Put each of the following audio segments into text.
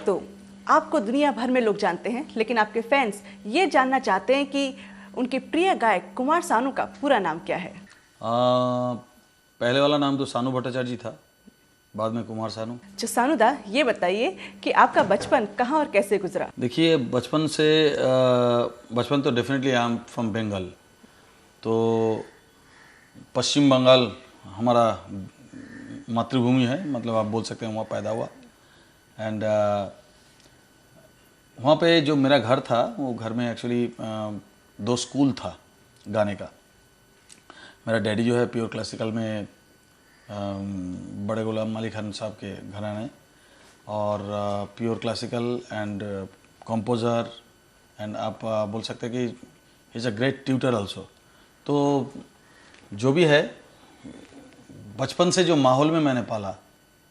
तो आपको दुनिया भर में लोग जानते हैं, लेकिन आपके फैंस ये जानना चाहते हैं कि उनके प्रिय गायक कुमार सानू का पूरा नाम क्या है। पहले वाला नाम तो सानू भट्टाचार्य जी था, बाद में कुमार सानू। अच्छा सानू दा, ये बताइए कि आपका बचपन कहाँ और कैसे गुजरा। देखिए बचपन तो definitely I am from Bengal, तो पश्चिम बंगाल हमारा मातृभूमि है, मतलब आप बोल सकते हैं वहाँ पैदा हुआ। एंड वहाँ पे जो मेरा घर था, वो घर में एक्चुअली 2 स्कूल था गाने का। मेरा डैडी जो है प्योर क्लासिकल में बड़े गुलाम अली खान साहब के घराने, और pure classical and composer, and आप बोल सकते हैं कि is a great tutor also. तो जो भी है, बचपन से जो माहौल में मैंने पाला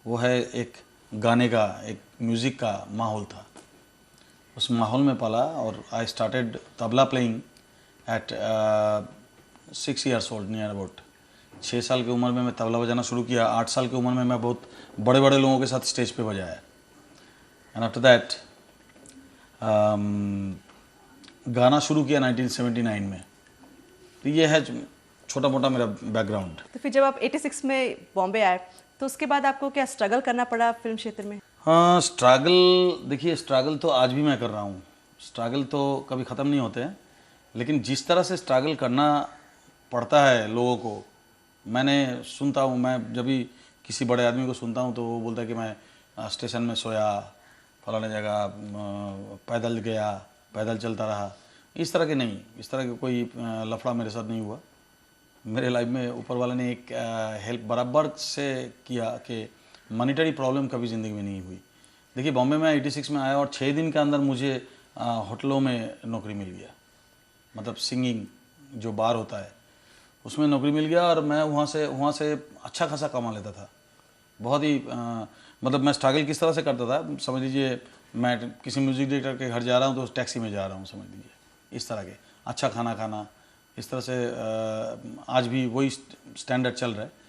वो है एक गाने का, एक म्यूज़िक का माहौल था। उस माहौल में पाला और I started tabla playing at 6 years old, near about 6 साल की उम्र में मैं तबला बजाना शुरू किया। 8 साल की उम्र में मैं बहुत बड़े बड़े लोगों के साथ स्टेज पे बजाया। एंड आफ्टर दैट गाना शुरू किया 1979 में। तो ये है छोटा मोटा मेरा बैकग्राउंड। तो फिर जब आप 86 में बॉम्बे आए तो उसके बाद आपको क्या स्ट्रगल करना पड़ा फिल्म क्षेत्र में। हाँ, स्ट्रगल, देखिए स्ट्रगल तो आज भी मैं कर रहा हूँ। स्ट्रगल तो कभी ख़त्म नहीं होते हैं, लेकिन जिस तरह से स्ट्रगल करना पड़ता है लोगों को, मैंने सुनता हूँ, मैं जब भी किसी बड़े आदमी को सुनता हूँ तो वो बोलता है कि मैं स्टेशन में सोया, फलाने जगह पैदल गया, पैदल चलता रहा। इस तरह के नहीं, इस तरह के कोई लफड़ा मेरे साथ नहीं हुआ। मेरे लाइफ में ऊपर वाले ने एक हेल्प बराबर से किया कि मॉनिटरी प्रॉब्लम कभी ज़िंदगी में नहीं हुई। देखिए बॉम्बे में 86 में आया और 6 दिन के अंदर मुझे होटलों में नौकरी मिल गया, मतलब सिंगिंग जो बार होता है उसमें नौकरी मिल गया, और मैं वहाँ से अच्छा खासा कमा लेता था। बहुत ही मतलब मैं स्ट्रगल किस तरह से करता था, समझ लीजिए मैं किसी म्यूज़िक डायरेक्टर के घर जा रहा हूँ तो टैक्सी में जा रहा हूँ, समझ लीजिए इस तरह के। अच्छा खाना खाना, इस तरह से आज भी वही स्टैंडर्ड चल रहा है।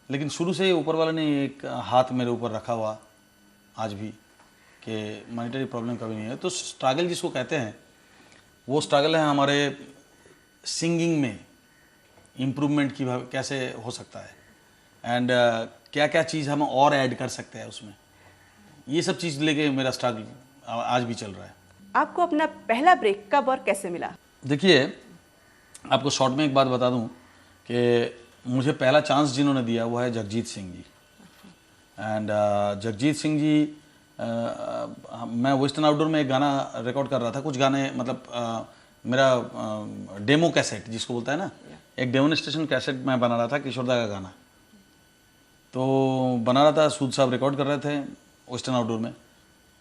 लेकिन शुरू से ही ऊपर वाले ने एक हाथ मेरे ऊपर रखा हुआ आज भी कि मॉनिटरी प्रॉब्लम कभी नहीं है। तो स्ट्रगल जिसको कहते हैं वो स्ट्रगल है हमारे सिंगिंग में इम्प्रूवमेंट की कैसे हो सकता है, एंड क्या क्या चीज़ हम और ऐड कर सकते हैं उसमें। ये सब चीज़ लेके मेरा स्ट्रगल आज भी चल रहा है। आपको अपना पहला ब्रेक कब और कैसे मिला। देखिए आपको शॉर्ट में एक बात बता दूं कि मुझे पहला चांस जिन्होंने दिया वो है जगजीत सिंह जी। एंड जगजीत सिंह जी, मैं वेस्टर्न आउटडोर में एक गाना रिकॉर्ड कर रहा था, कुछ गाने मतलब मेरा डेमो कैसेट जिसको बोलता है ना, एक डेमोन्स्ट्रेशन कैसेट मैं बना रहा था किशोरदा का गाना। तो बना रहा था, सूद साहब रिकॉर्ड कर रहे थे वेस्टर्न आउटडोर में।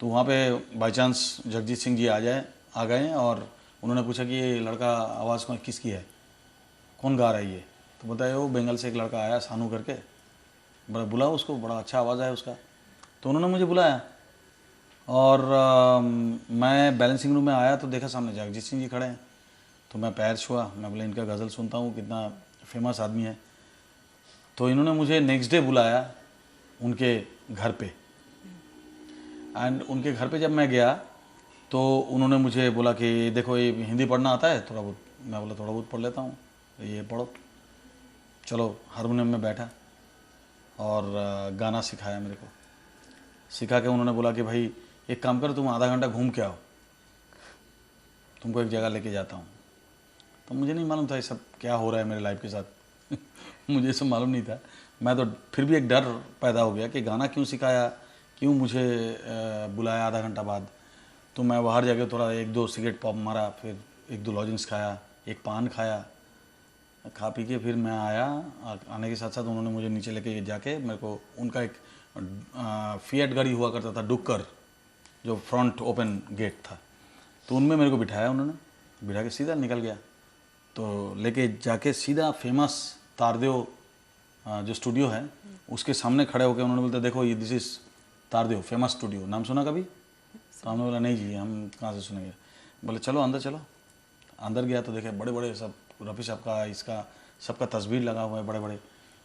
तो वहाँ पे बाई चांस जगजीत सिंह जी आ गए और उन्होंने पूछा कि ये लड़का आवाज़ में किसकी है, कौन गा रहा है ये। तो बताया वो बंगाल से एक लड़का आया सानू करके, बड़ा बुलाओ उसको, बड़ा अच्छा आवाज़ है उसका। तो उन्होंने मुझे बुलाया और मैं बैलेंसिंग रूम में आया तो देखा सामने जगजीत सिंह जी खड़े हैं। तो मैं पैर छुआ, मैं बोला इनका गज़ल सुनता हूँ, कितना फेमस आदमी है। तो इन्होंने मुझे नेक्स्ट डे बुलाया उनके घर पे, एंड उनके घर पे जब मैं गया तो उन्होंने मुझे बोला कि देखो ये हिंदी पढ़ना आता है थोड़ा बहुत। मैं बोला थोड़ा बहुत पढ़ लेता हूँ। ये पढ़ो, चलो हारमोनियम में बैठा और गाना सिखाया मेरे को। सिखा के उन्होंने बोला कि भाई एक काम करो, तुम आधा घंटा घूम के आओ, तुमको एक जगह लेके जाता हूँ। तो मुझे नहीं मालूम था ये सब क्या हो रहा है मेरे लाइफ के साथ मुझे ये सब मालूम नहीं था। मैं तो फिर भी एक डर पैदा हो गया कि गाना क्यों सिखाया, क्यों मुझे बुलाया आधा घंटा बाद। तो मैं बाहर जाके थोड़ा 1-2 सिगरेट पॉप मारा, फिर 1-2 लॉजेंस खाया, एक पान खाया। खा पी के फिर मैं आया। आने के साथ साथ उन्होंने मुझे नीचे लेके जाके मेरे को उनका एक फिएट गाड़ी हुआ करता था, डुक्कर, जो फ्रंट ओपन गेट था, तो उनमें मेरे को बिठाया। उन्होंने बिठा के सीधा निकल गया। तो लेके जाके सीधा फेमस तारदेव जो स्टूडियो है उसके सामने खड़े होकर उन्होंने बोलते देखो ये this is Tardeo famous studio, नाम सुना कभी। तो हमने बोला नहीं जी, हम कहाँ से सुनेंगे। बोले चलो अंदर चलो। अंदर गया तो देखे बड़े बड़े सब रफ़ी साहब का, इसका सबका तस्वीर लगा हुआ है बड़े बड़े।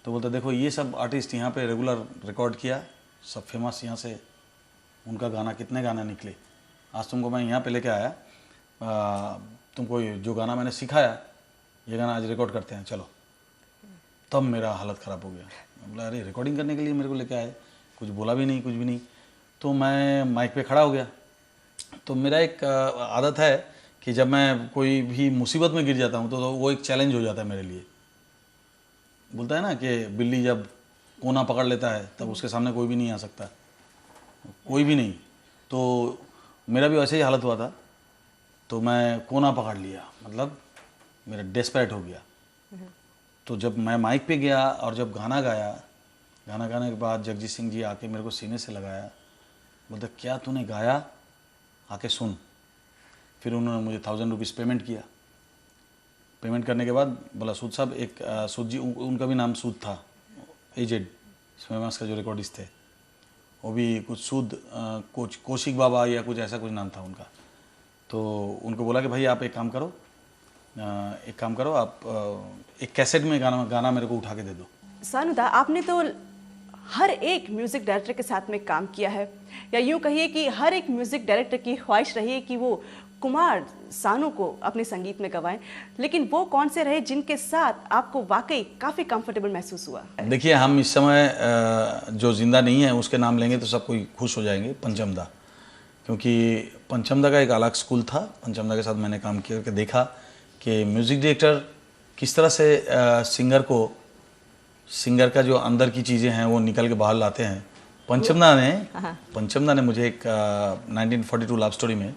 तो बोलते देखो ये सब आर्टिस्ट यहाँ पे रेगुलर रिकॉर्ड किया, सब फेमस यहाँ से उनका गाना, कितने गाने निकले। आज तुमको मैं यहाँ पे लेके आया, तुमको जो गाना मैंने सिखाया, ये गाना आज रिकॉर्ड करते हैं, चलो। तब मेरा हालत ख़राब हो गया। मैं बोला अरे रिकॉर्डिंग करने के लिए मेरे को लेके आए, कुछ बोला भी नहीं, कुछ भी नहीं। तो मैं माइक पे खड़ा हो गया। तो मेरा एक आदत है कि जब मैं कोई भी मुसीबत में गिर जाता हूँ तो वो एक चैलेंज हो जाता है मेरे लिए। बोलता है ना कि बिल्ली जब कोना पकड़ लेता है तब उसके सामने कोई भी नहीं आ सकता, कोई भी नहीं। तो मेरा भी वैसे ही हालत हुआ था। तो मैं कोना पकड़ लिया, मतलब मेरा डेस्परेट हो गया। तो जब मैं माइक पे गया और जब गाना गाया, गाना गाने के बाद जगजीत सिंह जी आके मेरे को सीने से लगाया, बोलते क्या तूने गाया, आके सुन। फिर उन्होंने मुझे 1000 रुपीज़ पेमेंट किया। पेमेंट करने के बाद बोला सूद साहब, एक सूद जी, उनका भी नाम सूद था, एजेड फेमस का जो रिकॉर्डिस्ट थे, वो भी कुछ सूद कौशिक बाबा या कुछ ऐसा कुछ नाम था उनका। तो उनको बोला कि भाई आप एक काम करो, आप एक कैसेट में गाना मेरे को उठा के दे दो। सानू दा, आपने तो हर एक म्यूज़िक डायरेक्टर के साथ में काम किया है, या यूँ कहिए कि हर एक म्यूज़िक डायरेक्टर की ख्वाहिश रही है कि वो कुमार सानू को अपने संगीत में गवाएं, लेकिन वो कौन से रहे जिनके साथ आपको वाकई काफ़ी कंफर्टेबल महसूस हुआ? देखिए, हम इस समय जो जिंदा नहीं है उसके नाम लेंगे तो सब कोई खुश हो जाएंगे, पंचम दा। क्योंकि पंचम दा का एक अलग स्कूल था। पंचम दा के साथ मैंने काम करके देखा कि म्यूज़िक डायरेक्टर किस तरह से सिंगर का जो अंदर की चीज़ें हैं वो निकल के बाहर लाते हैं। पंचम दा ने मुझे एक 1942 लव स्टोरी में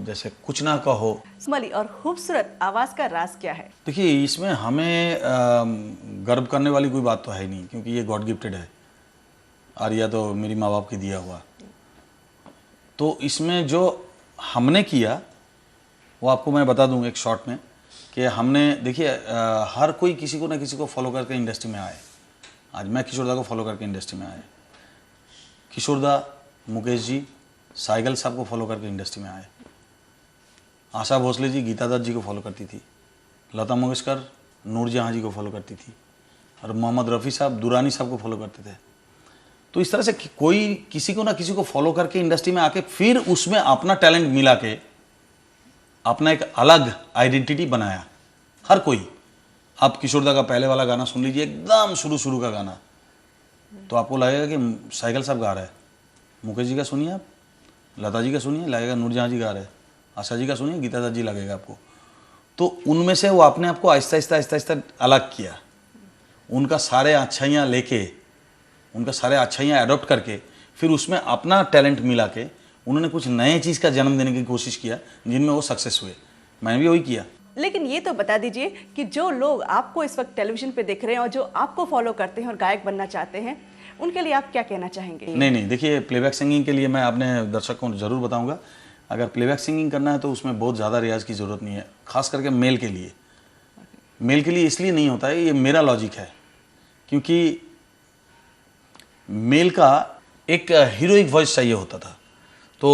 जैसे कुछ ना कहो, स्मली और खूबसूरत आवाज़ का राज क्या है? देखिए इसमें हमें गर्व करने वाली कोई बात तो है ही नहीं, क्योंकि ये गॉड गिफ्टेड है। आर्या तो मेरी माँ बाप की दिया हुआ। तो इसमें जो हमने किया वो आपको मैं बता दूं एक शॉर्ट में कि हमने, देखिए हर कोई किसी को ना किसी को फॉलो करके इंडस्ट्री में आए। आज मैं किशोर दा को फॉलो करके इंडस्ट्री में आए, किशोर दा, मुकेश जी, साइगल साहब को फॉलो करके इंडस्ट्री में आए, आशा भोसले जी गीता दत्त जी को फॉलो करती थी, लता मंगेशकर नूरजहाँ जी को फॉलो करती थी, और मोहम्मद रफ़ी साहब दुरानी साहब को फॉलो करते थे। तो इस तरह से कोई किसी को ना किसी को फॉलो करके इंडस्ट्री में आके फिर उसमें अपना टैलेंट मिला के अपना एक अलग आइडेंटिटी बनाया। हर कोई, आप किशोर दा का पहले वाला गाना सुन लीजिए, एकदम शुरू का गाना, तो आपको लगेगा कि साइकिल साहब गा रहे हैं। मुकेश जी का सुनिए, आप लता जी का सुनिए, लगेगा नूरजहाँ जी गा रहे हैं। आशा जी का सुनिए, गीता दत्त जी लगेगा आपको। तो उनमें से वो अपने आप को आहिस्ता आहिस्ता अलग किया। उनका सारे अच्छाइयाँ लेके, उनका सारे अच्छाइयाँ अडॉप्ट करके फिर उसमें अपना टैलेंट मिला के उन्होंने कुछ नए चीज़ का जन्म देने की कोशिश किया, जिनमें वो सक्सेस हुए। मैंने भी वही किया। लेकिन ये तो बता दीजिए कि जो लोग आपको इस वक्त टेलीविज़न पे देख रहे हैं और जो आपको फॉलो करते हैं और गायक बनना चाहते हैं, उनके लिए आप क्या कहना चाहेंगे? नहीं, देखिए प्लेबैक सिंगिंग के लिए मैं अपने दर्शकों को ज़रूर बताऊँगा, अगर प्लेबैक सिंगिंग करना है तो उसमें बहुत ज़्यादा रियाज़ की ज़रूरत नहीं है, खास करके मेल के लिए। मेल के लिए इसलिए नहीं होता है, ये मेरा लॉजिक है, क्योंकि मेल का एक हीरोइक वॉइस चाहिए होता था। तो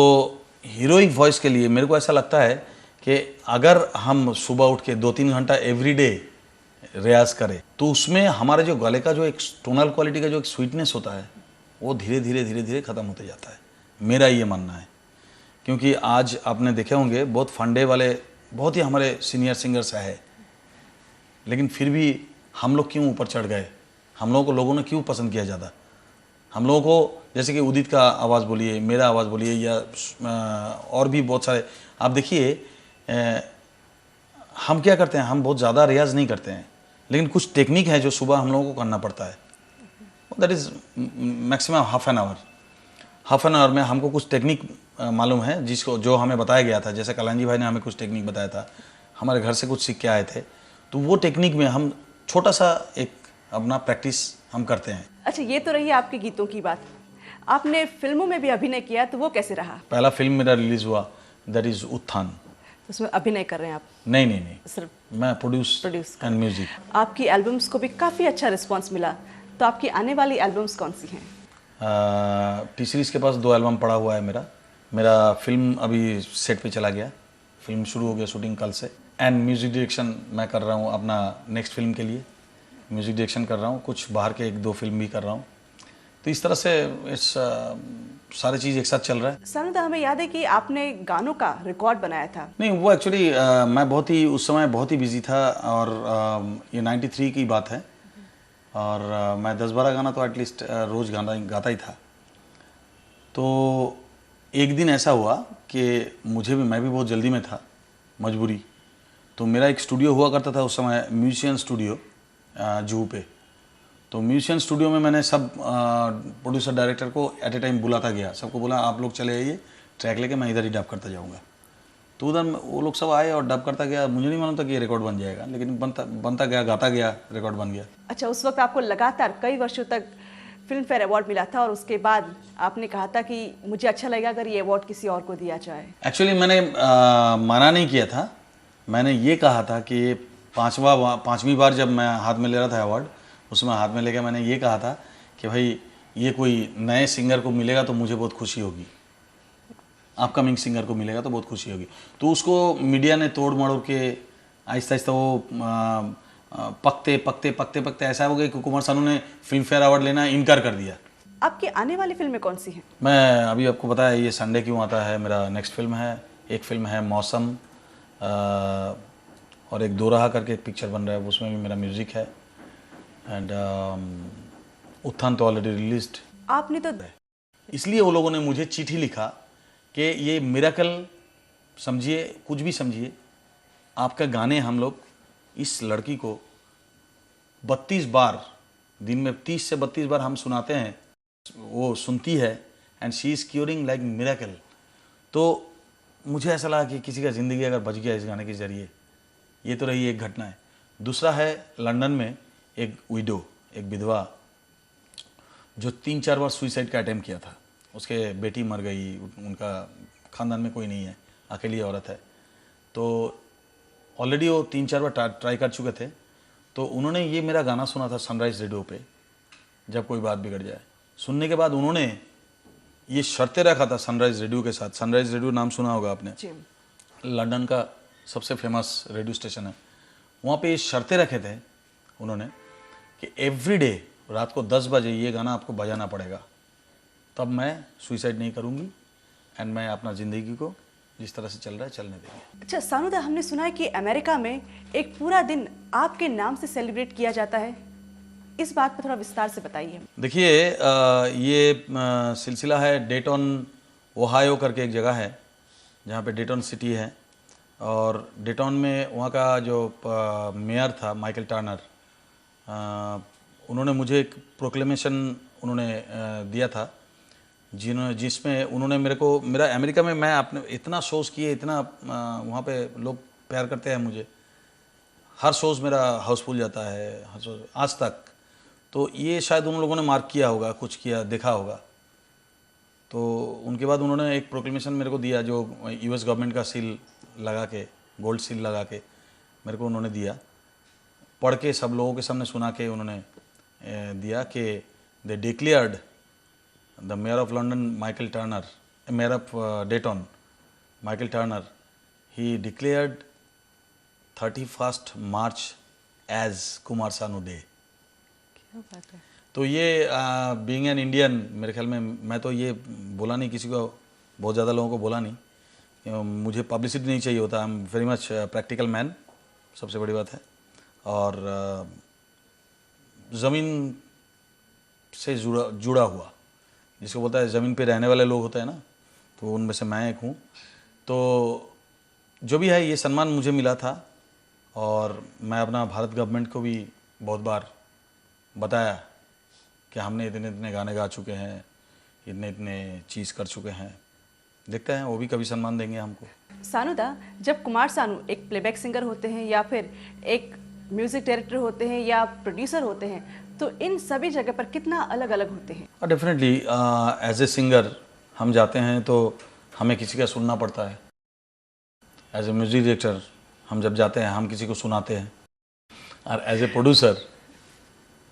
हीरोइक वॉइस के लिए मेरे को ऐसा लगता है कि अगर हम सुबह उठ के 2-3 घंटा एवरीडे रियाज करें तो उसमें हमारे जो गले का जो एक टोनल क्वालिटी का जो एक स्वीटनेस होता है वो धीरे धीरे ख़त्म होते जाता है, मेरा ये मानना है। क्योंकि आज आपने देखे होंगे बहुत फंडे वाले बहुत ही हमारे सीनियर सिंगर्स है, लेकिन फिर भी हम लोग क्यों ऊपर चढ़ गए? हम लोगों को लोगों ने क्यों पसंद किया ज़्यादा? हम लोगों को जैसे कि उदित का आवाज़ बोलिए, मेरा आवाज़ बोलिए, या और भी बहुत सारे, आप देखिए हम क्या करते हैं, हम बहुत ज़्यादा रियाज़ नहीं करते हैं, लेकिन कुछ टेक्निक है जो सुबह हम लोगों को करना पड़ता है। That is maximum half an hour में हमको कुछ टेक्निक मालूम है, जो हमें बताया गया था। जैसे कलांजी भाई ने हमें कुछ टेक्निक बताया था, हमारे घर से कुछ सीख के आए थे, तो वो टेक्निक में हम छोटा सा एक अपना प्रैक्टिस हम करते हैं। अच्छा, ये तो रही आपके गीतों की बात। आपने फिल्मों में भी अभिनय किया, तो वो कैसे रहा? पहला फिल्म मेरा रिलीज हुआ, दैट इज उत्थान। उसमें अभिनय कर रहे हैं आप? नहीं, सिर्फ मैं प्रोड्यूस एंड म्यूजिक। आपकी एल्बम्स को भी काफ़ी अच्छा रिस्पांस मिला, तो आपकी आने वाली एल्बम्स कौन सी हैं? टी सीरीज़ के पास 2 एल्बम पड़ा हुआ है मेरा फिल्म अभी सेट पे चला गया, फिल्म शुरू हो गया शूटिंग कल से। एंड म्यूज़िक डायरेक्शन मैं कर रहा हूँ अपना नेक्स्ट फिल्म के लिए, म्यूज़िक डायरेक्शन कर रहा हूँ, कुछ बाहर के 1-2 फिल्म भी कर रहा हूँ। तो इस तरह से इस सारी चीज़ एक साथ चल रहा है। सानुदा, हमें याद है कि आपने गानों का रिकॉर्ड बनाया था। नहीं, वो एक्चुअली मैं बहुत ही उस समय बहुत ही बिजी था, और ये 93 की बात है, और मैं 10-12 गाना तो एटलीस्ट रोज़ गाता ही था। तो एक दिन ऐसा हुआ कि मैं भी बहुत जल्दी में था, मजबूरी। तो मेरा एक स्टूडियो हुआ करता था उस समय, म्यूजिशियन स्टूडियो जुहू पे। तो म्यूजिशियन स्टूडियो में मैंने सब प्रोड्यूसर डायरेक्टर को एट ए टाइम बुलाता गया, सबको बोला आप लोग चले आइए ट्रैक लेके, मैं इधर ही डब करता जाऊँगा। तो उधर वो लोग सब आए और डब करता गया। मुझे नहीं मालूम था कि ये रिकॉर्ड बन जाएगा, लेकिन बनता गया, गाता गया, रिकॉर्ड बन गया। अच्छा, उस वक्त आपको लगातार कई वर्षों तक फिल्म फेयर अवार्ड मिला था, और उसके बाद आपने कहा था कि मुझे अच्छा लगेगा अगर ये अवार्ड किसी और को दिया जाए। एक्चुअली मैंने मना नहीं किया था, मैंने ये कहा था कि पाँचवीं बार जब मैं हाथ में ले रहा था अवार्ड, उसमें हाथ में लेकर मैंने ये कहा था कि भाई ये कोई नए सिंगर को मिलेगा तो मुझे बहुत खुशी होगी, अपकमिंग सिंगर को मिलेगा तो बहुत खुशी होगी। तो उसको मीडिया ने तोड़ मड़ोड़ के आहिस्ता आहिस्ता वो पकते ऐसा हो गया कि कुमार सानू ने फिल्म फेयर अवार्ड लेना इनकार कर दिया। आपकी आने वाली फिल्में कौन सी हैं? मैं अभी आपको बताया ये संडे क्यों आता है, मेरा नेक्स्ट फिल्म है। एक फिल्म है मौसम, और एक दो रहा करके एक पिक्चर बन रहा है, उसमें भी मेरा म्यूजिक है। एंड उत्थान तो ऑलरेडी रिलीज्ड। आपने तो इसलिए वो लोगों ने मुझे चिट्ठी लिखा कि ये मिरेकल समझिए, कुछ भी समझिए, आपका गाने हम लोग इस लड़की को 32 बार, दिन में 30 से 32 बार हम सुनाते हैं, वो सुनती है, and she is curing like miracle. तो मुझे ऐसा लगा कि किसी का ज़िंदगी अगर बच गया इस गाने के ज़रिए, ये तो रही एक घटना है। दूसरा है लंदन में एक विडो, एक विधवा जो 3-4 बार सुइसाइड का अटेम्प्ट किया था। उसके बेटी मर गई, उनका ख़ानदान में कोई नहीं है, अकेली औरत है। तो ऑलरेडी वो 3-4 बार ट्राई कर चुके थे। तो उन्होंने ये मेरा गाना सुना था सनराइज़ रेडियो पे, जब कोई बात बिगड़ जाए। सुनने के बाद उन्होंने ये शर्तें रखा था सनराइज़ रेडियो के साथ। सनराइज़ रेडियो नाम सुना होगा आपने, लंदन का सबसे फेमस रेडियो स्टेशन है। वहाँ पे ये शर्तें रखे थे उन्होंने कि एवरीडे रात को 10 बजे ये गाना आपको बजाना पड़ेगा, तब मैं सुइसाइड नहीं करूँगी, एंड मैं अपना ज़िंदगी को जिस तरह से चल रहा है चलने देंगे। अच्छा सानुदा, हमने सुना है कि अमेरिका में एक पूरा दिन आपके नाम से सेलिब्रेट किया जाता है, इस बात पर थोड़ा विस्तार से बताइए। देखिए, ये सिलसिला है डेटन ओहायो करके एक जगह है, जहाँ पे डेटन सिटी है, और डेटन में वहाँ का जो मेयर था माइकल टर्नर, उन्होंने मुझे एक प्रोक्लेमेशन उन्होंने दिया था, जिसमें उन्होंने मेरे को, मेरा अमेरिका में मैं अपने इतना शोज़ किए, इतना वहाँ पे लोग प्यार करते हैं मुझे, हर शोज़ मेरा हाउसफुल जाता है, हर शोज़ आज तक। तो ये शायद उन लोगों ने मार्क किया होगा, कुछ किया, देखा होगा। तो उनके बाद उन्होंने एक प्रोक्लेमेशन मेरे को दिया, जो यूएस गवर्नमेंट का सील लगा के, गोल्ड सील लगा के मेरे को उन्होंने दिया। पढ़ के सब लोगों के सामने सुना के उन्होंने दिया कि they declared the mayor of London Michael Turner, mayor of Dayton Michael Turner, he declared 31 March as Kumar Sanu day. तो ये बीइंग एन इंडियन, मेरे ख्याल में मैं तो ये बोला नहीं किसी को, बहुत ज़्यादा लोगों को बोला नहीं, मुझे पब्लिसिटी नहीं चाहिए होता। I am very much practical man, सबसे बड़ी बात है। और ज़मीन से जुड़ा हुआ, जिसको बोलता है ज़मीन पे रहने वाले लोग होते हैं ना, तो उनमें से मैं एक हूँ। तो जो भी है, ये सम्मान मुझे मिला था, और मैं अपना भारत गवर्नमेंट को भी बहुत बार बताया कि हमने इतने इतने गाने गा चुके हैं, इतने इतने चीज़ कर चुके हैं, देखते हैं वो भी कभी सम्मान देंगे हमको। सानुदा, जब कुमार सानू एक प्लेबैक सिंगर होते हैं, या फिर एक म्यूजिक डायरेक्टर होते हैं, या प्रोड्यूसर होते हैं, तो इन सभी जगह पर कितना अलग अलग होते हैं? डेफिनेटली एज ए सिंगर हम जाते हैं तो हमें किसी का सुनना पड़ता है। एज ए म्यूजिक डायरेक्टर हम जब जाते हैं हम किसी को सुनाते हैं, और एज ए प्रोड्यूसर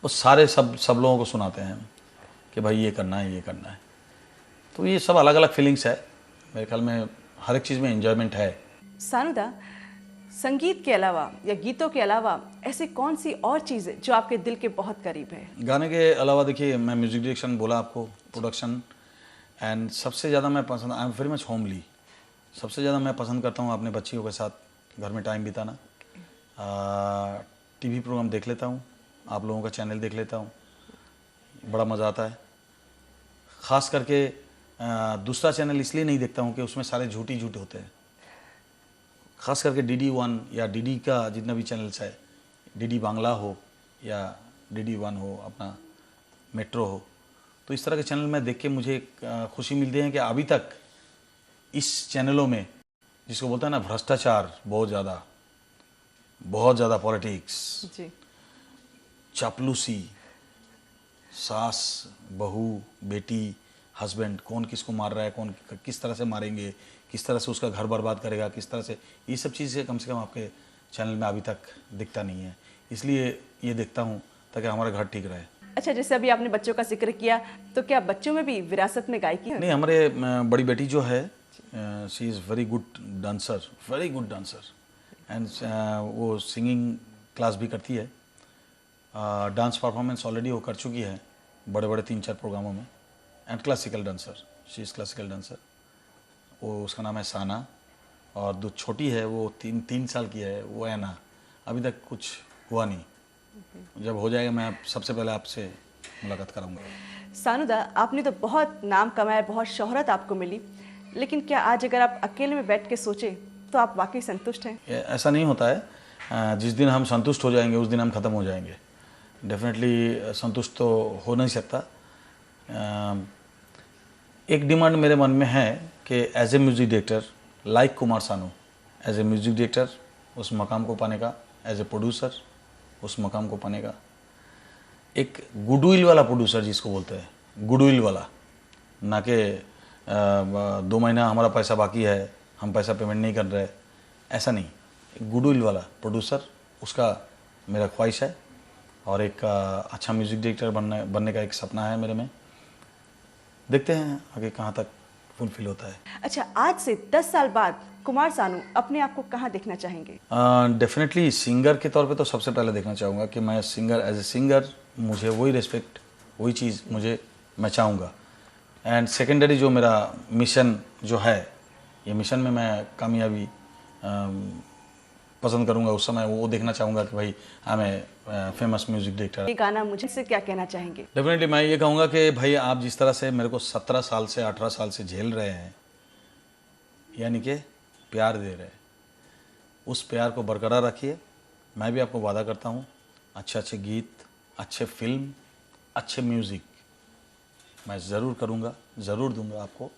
वो सारे सब लोगों को सुनाते हैं कि भाई ये करना है, ये करना है। तो ये सब अलग अलग फीलिंग्स है, मेरे ख्याल में हर एक चीज़ में एंजॉयमेंट है। सानुदा, संगीत के अलावा या गीतों के अलावा ऐसी कौन सी और चीज़ है जो आपके दिल के बहुत करीब है? गाने के अलावा देखिए, मैं म्यूजिक डायरेक्शन बोला आपको, प्रोडक्शन, एंड सबसे ज़्यादा मैं पसंद, I am very much homely. सबसे ज़्यादा मैं पसंद करता हूँ अपने बच्चियों के साथ घर में टाइम बिताना। टीवी प्रोग्राम देख लेता हूँ, आप लोगों का चैनल देख लेता हूँ, बड़ा मज़ा आता है। ख़ास करके दूसरा चैनल इसलिए नहीं देखता हूँ कि उसमें सारे झूठी झूठ होते हैं। ख़ास करके DD1 या DD का जितना भी चैनल्स है, DD बांग्ला हो या DD1 हो, अपना मेट्रो हो, तो इस तरह के चैनल मैं देख के मुझे खुशी मिलती है कि अभी तक इस चैनलों में, जिसको बोलते हैं ना भ्रष्टाचार, बहुत ज़्यादा पॉलिटिक्स, जी। चापलूसी, सास बहू बेटी हस्बैंड, कौन किसको मार रहा है, कौन किस तरह से मारेंगे, किस तरह से उसका घर बर्बाद करेगा, किस तरह से, ये सब चीज़ें कम से कम आपके चैनल में अभी तक दिखता नहीं है। इसलिए ये देखता हूँ ताकि हमारा घर ठीक रहे। अच्छा, जैसे अभी आपने बच्चों का जिक्र किया, तो क्या बच्चों में भी विरासत में गायकी है? नहीं, हमारे बड़ी बेटी जो है, she is very good dancer, and वो सिंगिंग क्लास भी करती है। डांस परफॉर्मेंस ऑलरेडी वो कर चुकी है बड़े बड़े 3-4 प्रोग्रामों में, and classical dancer, she is classical dancer. वो, उसका नाम है साना, और जो छोटी है वो 3 साल की है, वो ऐना। अभी तक कुछ हुआ नहीं, जब हो जाएगा मैं सबसे पहले आपसे मुलाकात कराऊंगा। सानुदा, आपने तो बहुत नाम कमाया, बहुत शोहरत आपको मिली, लेकिन क्या आज अगर आप अकेले में बैठ के सोचें तो आप वाकई संतुष्ट हैं? ऐसा नहीं होता है। जिस दिन हम संतुष्ट हो जाएंगे उस दिन हम ख़त्म हो जाएंगे। डेफिनेटली संतुष्ट तो हो नहीं सकता। एक डिमांड मेरे मन में है कि as a music director, like Kumar Sanu, as a music director उस मकाम को पाने का, एज ए प्रोड्यूसर उस मकाम को पाने का, एक गुडविल वाला प्रोड्यूसर जिसको बोलते हैं, गुडविल वाला, ना कि 2 महीना हमारा पैसा बाकी है, हम पैसा पेमेंट नहीं कर रहे, ऐसा नहीं। एक गुडविल वाला प्रोड्यूसर, उसका मेरा ख्वाहिश है, और एक अच्छा म्यूज़िक डायरेक्टर बनने का एक सपना है मेरे में। देखते हैं आगे कहाँ तक फुलफिल होता है। अच्छा, आज से 10 साल बाद कुमार सानू अपने आप को कहाँ देखना चाहेंगे? डेफिनेटली सिंगर के तौर पे तो सबसे पहले देखना चाहूँगा कि मैं सिंगर, एज ए सिंगर मुझे वही रिस्पेक्ट, वही चीज़ मैं चाहूँगा। एंड सेकेंडरी जो मेरा मिशन जो है, ये मिशन में मैं कामयाबी पसंद करूँगा, उस समय वो देखना चाहूँगा कि भाई I am famous music director. ये गाना मुझे से क्या कहना चाहेंगे? डेफिनेटली मैं ये कहूँगा कि भाई आप जिस तरह से मेरे को 17 साल से 18 साल से झेल रहे हैं, यानी कि प्यार दे रहे हैं, उस प्यार को बरकरार रखिए। मैं भी आपको वादा करता हूँ, अच्छे अच्छे गीत, अच्छे फिल्म, अच्छे म्यूज़िक मैं ज़रूर करूँगा, ज़रूर दूंगा आपको।